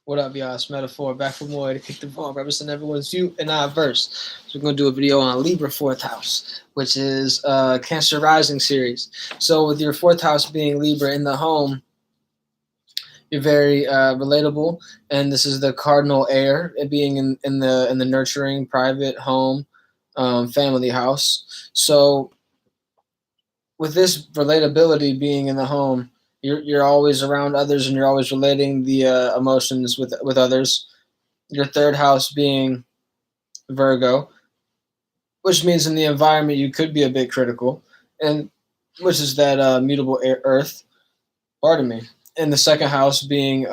What up, y'all? It's Metaphor back for more to kick the ball, represent everyone's view and I verse. So we're gonna do a video on Libra fourth house, which is Cancer Rising series. So with your fourth house being Libra in the home, you're very relatable, and this is the cardinal air, it being in the nurturing private home, family house. So with this relatability being in the home, you're always around others and you're always relating the emotions with others. Your third house being Virgo, which means in the environment you could be a bit critical, and which is that mutable earth. Pardon me. And the second house being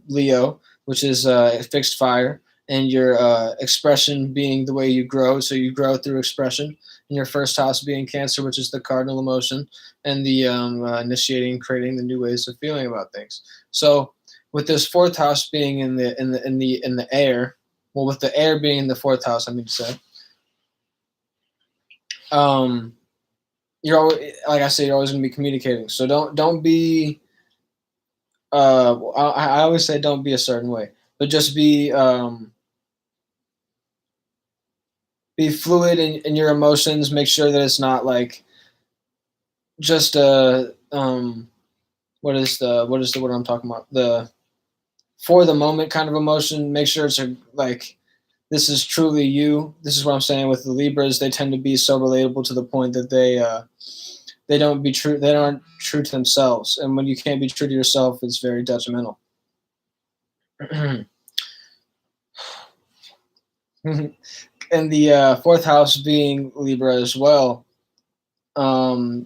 Leo, which is fixed fire, and your expression being the way you grow, so you grow through expression. And your first house being Cancer, which is the cardinal emotion, and the initiating, creating the new ways of feeling about things. So, with this fourth house being in the air, well, with the air being in the fourth house, I mean to say, you're always, like I said, you're always going to be communicating. So don't be. I always say don't be a certain way, but just be fluid in your emotions. Make sure that it's not like just what is the word I'm talking about? The for the moment kind of emotion. Make sure it's like this is truly you. This is what I'm saying with the Libras. They tend to be so relatable to the point that they don't be true. They aren't true to themselves, and when you can't be true to yourself, it's very detrimental. And the fourth house being Libra as well.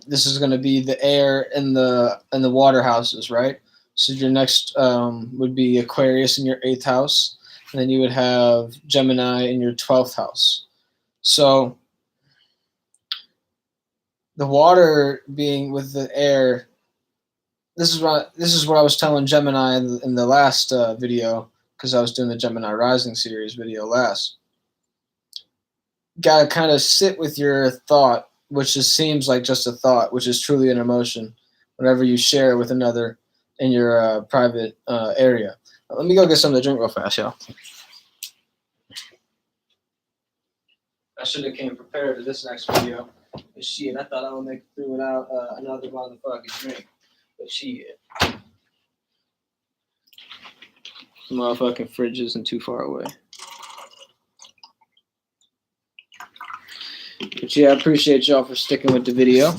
This is going to be the air and the water houses, right? So your next would be Aquarius in your 8th house, and then you would have Gemini in your 12th house. So the water being with the air. This is what I was telling Gemini in the last video, because I was doing the Gemini Rising series video last. Gotta kind of sit with your thought, which just seems like just a thought, which is truly an emotion, whenever you share with another in your private area. Let me go get something to drink real fast, y'all. I should have came prepared to this next video. But shit, I thought I would make it through without another motherfucking drink. But shit. The motherfucking fridge isn't too far away. But yeah, I appreciate y'all for sticking with the video.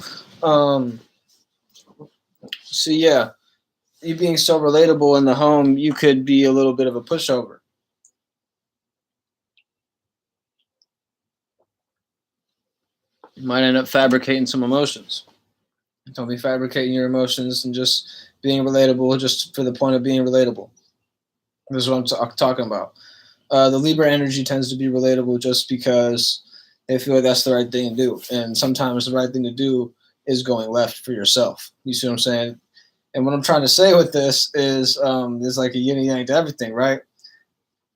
So yeah, you being so relatable in the home, you could be a little bit of a pushover. You might end up fabricating some emotions. Don't be fabricating your emotions and just being relatable just for the point of being relatable. This is what I'm talking about. The Libra energy tends to be relatable just because they feel like that's the right thing to do. And sometimes the right thing to do is going left for yourself. You see what I'm saying? And what I'm trying to say with this is there's like a yin and yang to everything, right?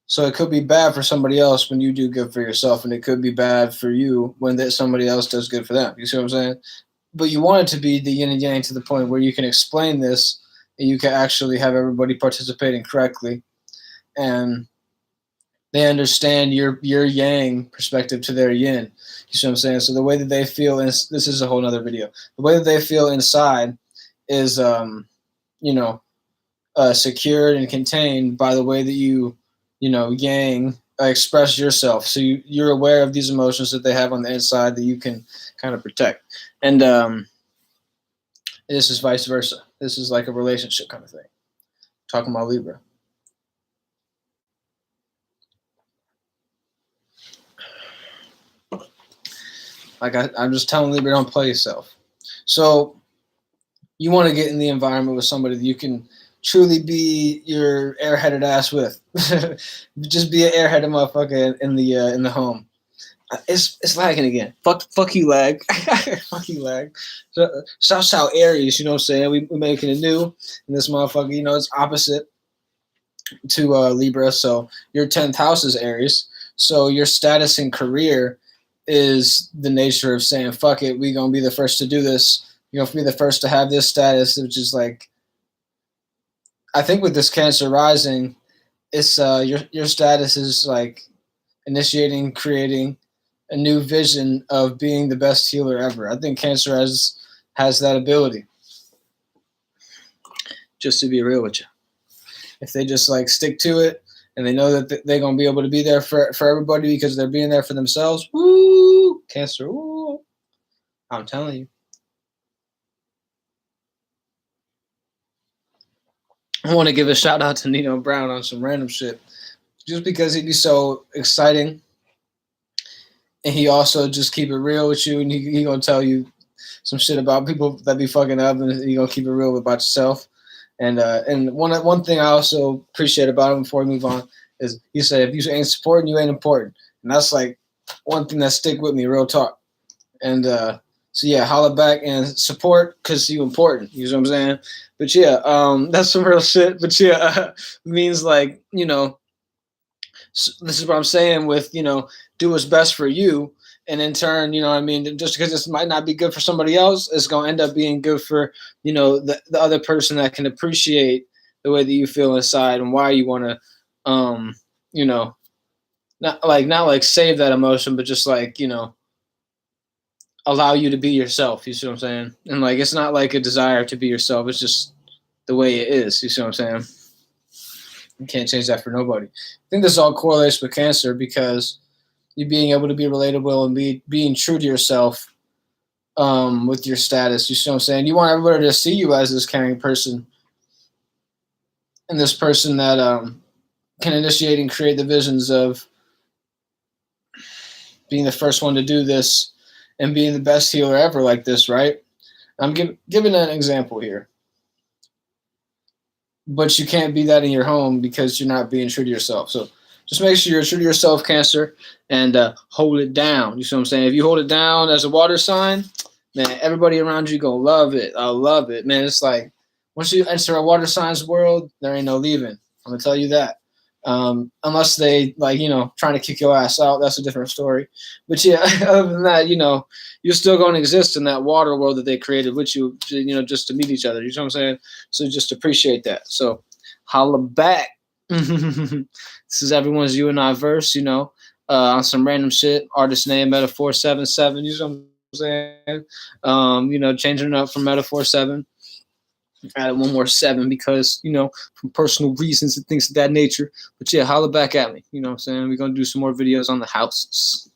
So it could be bad for somebody else when you do good for yourself, and it could be bad for you when somebody else does good for them. You see what I'm saying? But you want it to be the yin and yang to the point where you can explain this and you can actually have everybody participating correctly, and they understand your yang perspective to their yin. You see what I'm saying? So the way that they feel, and this is a whole other video, the way that they feel inside is, secured and contained by the way that you yang express yourself. So you're aware of these emotions that they have on the inside that you can kind of protect. And this is vice versa. This is like a relationship kind of thing. Talking about Libra. Like I'm just telling Libra, don't play yourself. So you want to get in the environment with somebody that you can truly be your airheaded ass with. Just be an airheaded motherfucker in the home. It's lagging again. Fuck you, lag. Fuck you, lag. So shouts out Aries, you know what I'm saying? We're making it new. And this motherfucker, it's opposite to Libra. So your 10th house is Aries. So your status in career is the nature of saying, fuck it, we gonna be the first to do this. You're gonna be the first to have this status, which is like, I think with this Cancer rising, it's your status is like initiating, creating a new vision of being the best healer ever. I think Cancer has that ability. Just to be real with you, if they just like stick to it and they know that they're gonna be able to be there for everybody because they're being there for themselves. Woo, Cancer. Woo. I'm telling you. I want to give a shout out to Nino Brown on some random shit, just because he'd be so exciting, and he also just keep it real with you, and he gonna tell you some shit about people that be fucking up, and he gonna keep it real about yourself. And one thing I also appreciate about him before we move on is he said, if you ain't supporting, you ain't important, and that's like one thing that stick with me, real talk. And so yeah, holla back and support because you important. You know what I'm saying? But yeah, that's some real shit. But yeah, means like this is what I'm saying with do what's best for you, and in turn, I mean, just because this might not be good for somebody else, it's gonna end up being good for the other person that can appreciate the way that you feel inside and why you want to, you know, not like save that emotion, but just like allow you to be yourself. You see what I'm saying? And like it's not like a desire to be yourself. It's just the way it is. You see what I'm saying? You can't change that for nobody. I think this all correlates with Cancer because you being able to be relatable and being true to yourself with your status. You see what I'm saying? You want everybody to see you as this caring person and this person that can initiate and create the visions of being the first one to do this and being the best healer ever like this, right? I'm giving an example here. But you can't be that in your home because you're not being true to yourself. So just make sure you're true to yourself, Cancer, and hold it down. You see what I'm saying? If you hold it down as a water sign, man, everybody around you gonna love it. I love it, man. It's like once you enter a water signs world, there ain't no leaving. I'm gonna tell you that. Unless they trying to kick your ass out, that's a different story. But yeah, other than that, you're still going to exist in that water world that they created with you, just to meet each other. You know what I'm saying? So just appreciate that. So holla back. This is everyone's you and I verse. On some random shit. Artist name Metaphor77. You know what I'm saying? Changing it up from Metaphor 7. Added one more 7 because, from personal reasons and things of that nature. But yeah, holla back at me. You know what I'm saying? We're going to do some more videos on the houses.